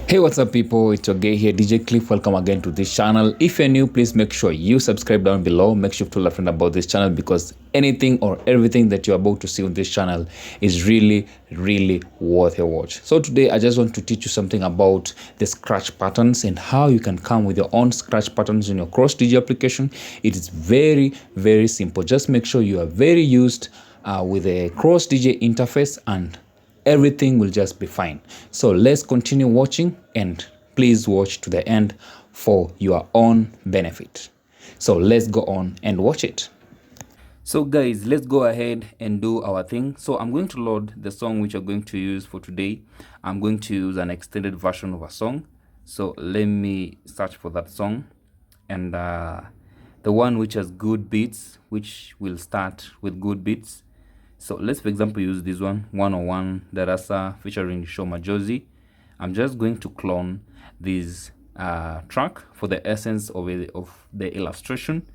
Hey, what's up people, it's your gay here, DJ Cliff. Welcome again to this channel. If you're new, please make sure you subscribe down below. Make sure to tell a friend about this channel, because anything or everything that you're about to see on this channel is really worth a watch. So today I just want to teach you something about the scratch patterns and how you can come with your own scratch patterns in your Cross DJ application. It is very simple. Just make sure you are very used with a Cross DJ interface, and everything will just be fine. So let's continue watching, and please watch to the end for your own benefit. So let's go on and watch it. So guys, let's go ahead and do our thing. So I'm going to load the song which I'm going to use for today. I'm going to use an extended version of a song. So let me search for that song, and the one which has good beats, which will start with good beats. So let's, for example, use this one, 101 Darasa featuring Shoma Josie. I'm just going to clone this track for the essence of the illustration.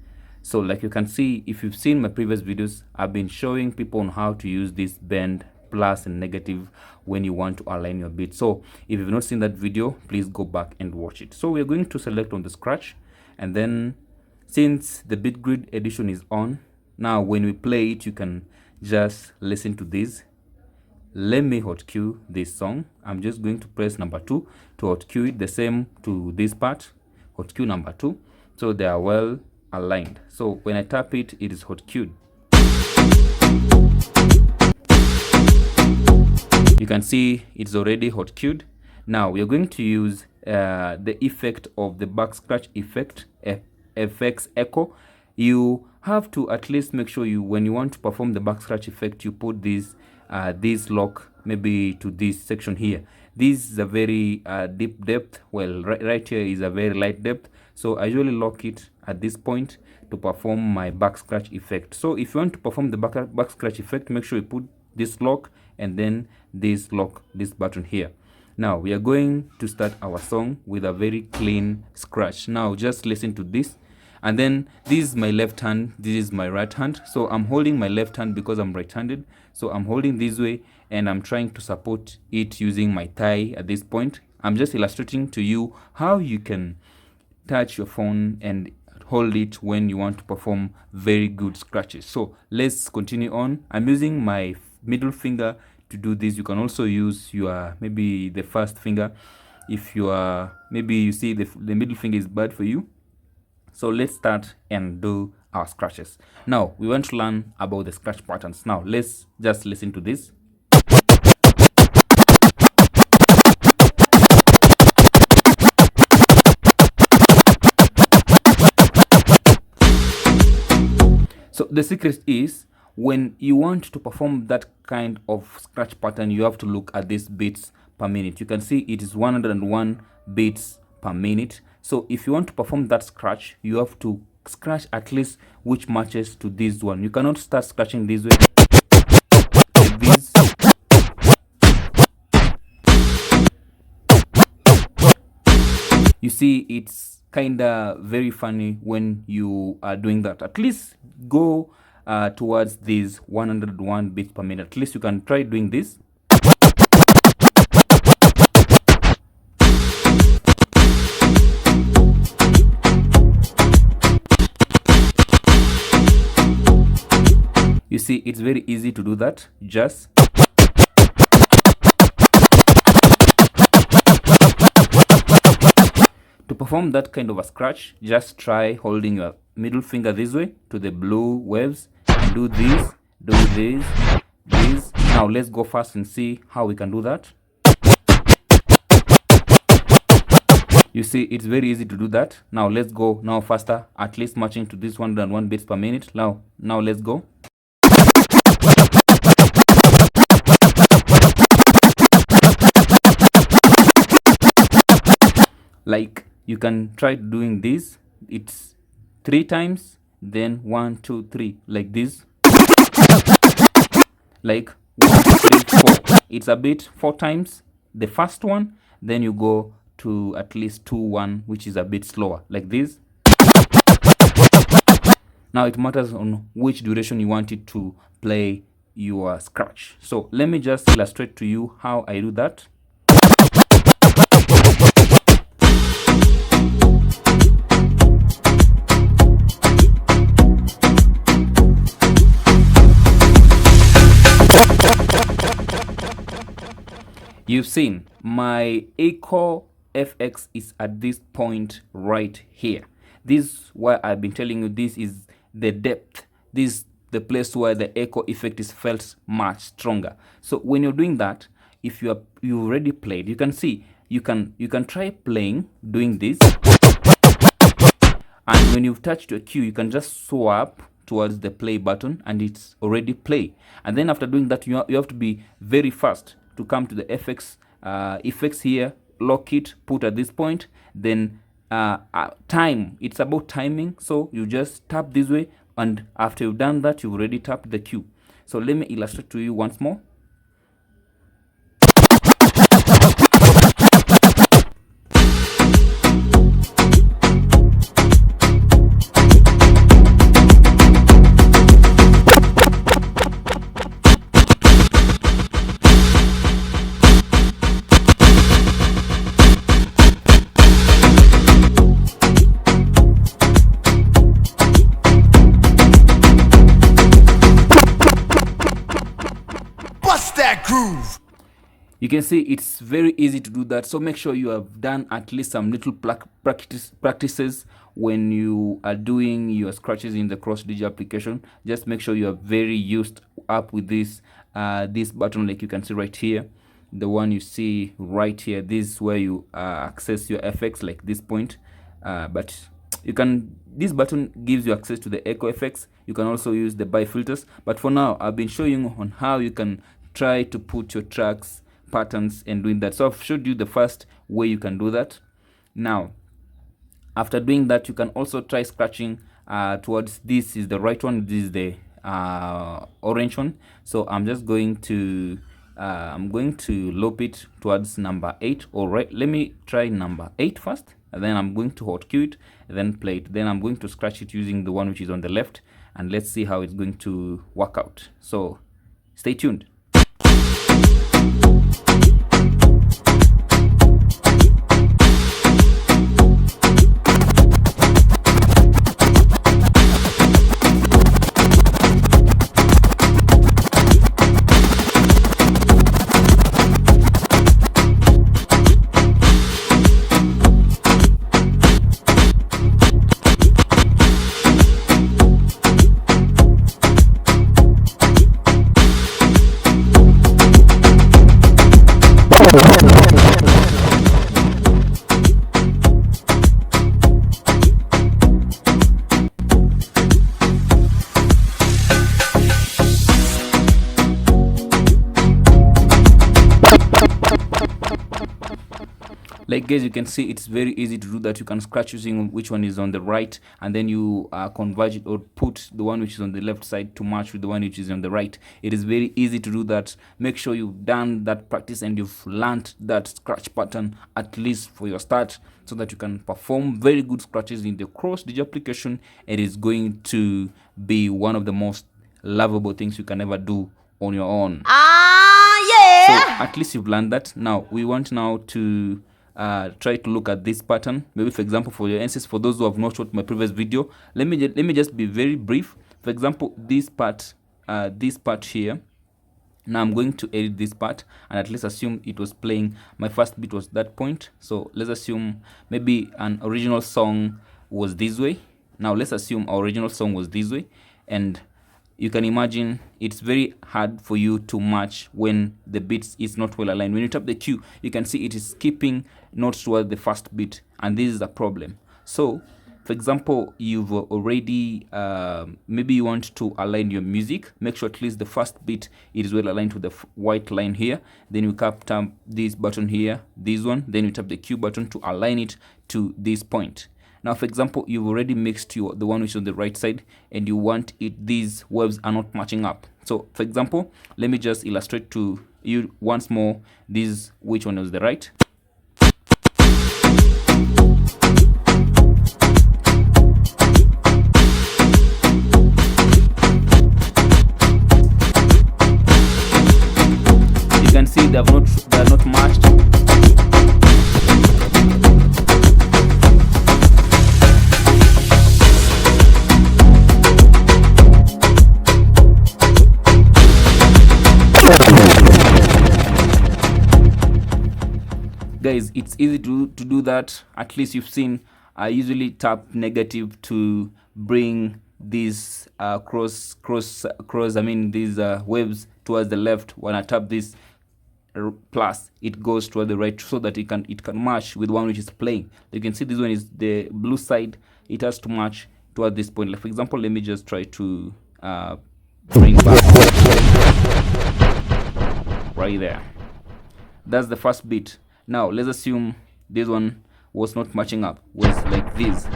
So like you can see, if you've seen my previous videos, I've been showing people on how to use this bend, plus and negative when you want to align your beat. So if you've not seen that video, please go back and watch it. So we're going to select on the scratch, and then since the beat grid edition is on, now when we play it, you can just listen to this. Let me hot cue this song. I'm just going to press number 2 to hot cue it, the same to this part, hot cue number 2, so they are well aligned. So when I tap it, it is hot cued. You can see it's already hot cued. Now we are going to use the effect of the back scratch effect, FX echo. You have to at least make sure when you want to perform the back scratch effect, you put this lock maybe to this section here. This is a very deep depth, well right here is a very light depth, so I usually lock it at this point to perform my back scratch effect. So if you want to perform the back scratch effect, make sure you put this lock and then this lock, this button here. Now we are going to start our song with a very clean scratch. Now just listen to this. And then this is my left hand, this is my right hand. So I'm holding my left hand because I'm right-handed. So I'm holding this way, and I'm trying to support it using my thigh at this point. I'm just illustrating to you how you can touch your phone and hold it when you want to perform very good scratches. So let's continue on. I'm using my middle finger to do this. You can also use your, maybe the first finger. If you are, maybe you see the middle finger is bad for you. So let's start and do our scratches. Now we want to learn about the scratch patterns. Now let's just listen to this. So the secret is, when you want to perform that kind of scratch pattern, you have to look at these beats per minute. You can see it is 101 beats per minute. So if you want to perform that scratch, you have to scratch at least which matches to this one. You cannot start scratching this way like this. You see, it's kinda very funny when you are doing that. At least go towards these 101 beats per minute. At least you can try doing this. You see, it's very easy to do that. Just to perform that kind of a scratch, just try holding your middle finger this way to the blue waves, and do this, this. Now let's go fast and see how we can do that. You see, it's very easy to do that. Now let's go now faster, at least matching to this 101 beats per minute. Now let's go. Like, you can try doing this. It's 3 times, then 1 2 3, like this. Like 1 2 3 4. It's a bit 4 times the first one, then you go to at least 2 1, which is a bit slower, like this. Now it matters on which duration you want it to play your scratch. So let me just illustrate to you how I do that. You've seen my echo FX is at this point right here. This is why I've been telling you this is the depth. This is the place where the echo effect is felt much stronger. So when you're doing that, if you already played, you can see you can try playing doing this, and when you've touched your cue, you can just swap towards the play button and it's already play. And then after doing that, you have to be very fast to come to the FX effects here, lock it, put at this point, then time. It's about timing, so you just tap this way, and after you've done that, you've already tapped the cue. So let me illustrate to you once more. Groove. You can see it's very easy to do that, so make sure you have done at least some little practices when you are doing your scratches in the Cross DJ application. Just make sure you are very used up with this this button, like you can see right here, the one you see right here. This is where you access your effects, like this point, but you can, this button gives you access to the echo effects. You can also use the buy filters, but for now I've been showing you on how you can try to put your tracks patterns and doing that. So I've showed you the first way you can do that. Now after doing that, you can also try scratching towards, this is the right one, this is the orange one. So I'm just going to loop it towards number 8. All right, let me try number 8 first, and then I'm going to hot cue it, and then play it. Then I'm going to scratch it using the one which is on the left, and let's see how it's going to work out. So stay tuned. Like guys, you can see it's very easy to do that. You can scratch using which one is on the right, and then you converge it or put the one which is on the left side to match with the one which is on the right. It is very easy to do that. Make sure you've done that practice and you've learned that scratch pattern at least for your start, so that you can perform very good scratches in the Cross DJ application. It is going to be one of the most lovable things you can ever do on your own. Yeah. So at least you've learned that. Now we want now to try to look at this pattern. Maybe for example, for your instance, for those who have not watched my previous video, let me just be very brief. For example, this part here. Now I'm going to edit this part, and at least assume it was playing, my first beat was that point. So let's assume maybe an original song was this way. Now let's assume our original song was this way, and you can imagine it's very hard for you to match when the beats is not well aligned. When you tap the cue, you can see it is skipping notes towards the first beat, and this is a problem. So for example, you've already maybe you want to align your music. Make sure at least the first beat is well aligned to the white line here. Then you tap this button here, this one, then you tap the cue button to align it to this point. Now for example, you've already mixed the one which is on the right side, and you want it, these waves are not matching up. So for example, let me just illustrate to you once more this, which one is the right. You can see they are not matched. Guys, it's easy to do that. At least you've seen. I usually tap negative to bring these I mean these waves towards the left. When I tap this plus, it goes toward the right, so that it can match with one which is playing. You can see this one is the blue side. It has to match toward this point. Like for example, let me just try to bring back right there. That's the first bit. Now let's assume this one was not matching up, was like this.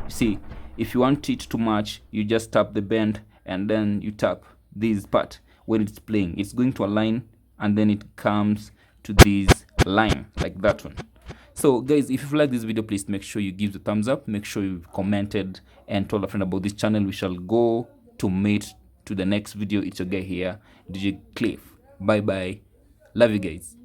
You see, if you want it to match, you just tap the bend and then you tap this part. When it's playing, it's going to align, and then it comes to this line like that one. So guys, if you like this video, please make sure you give the thumbs up, make sure you've commented and told a friend about this channel. We shall go to meet to the next video. It's your guy here, DJ Cliff. Bye bye, love you guys.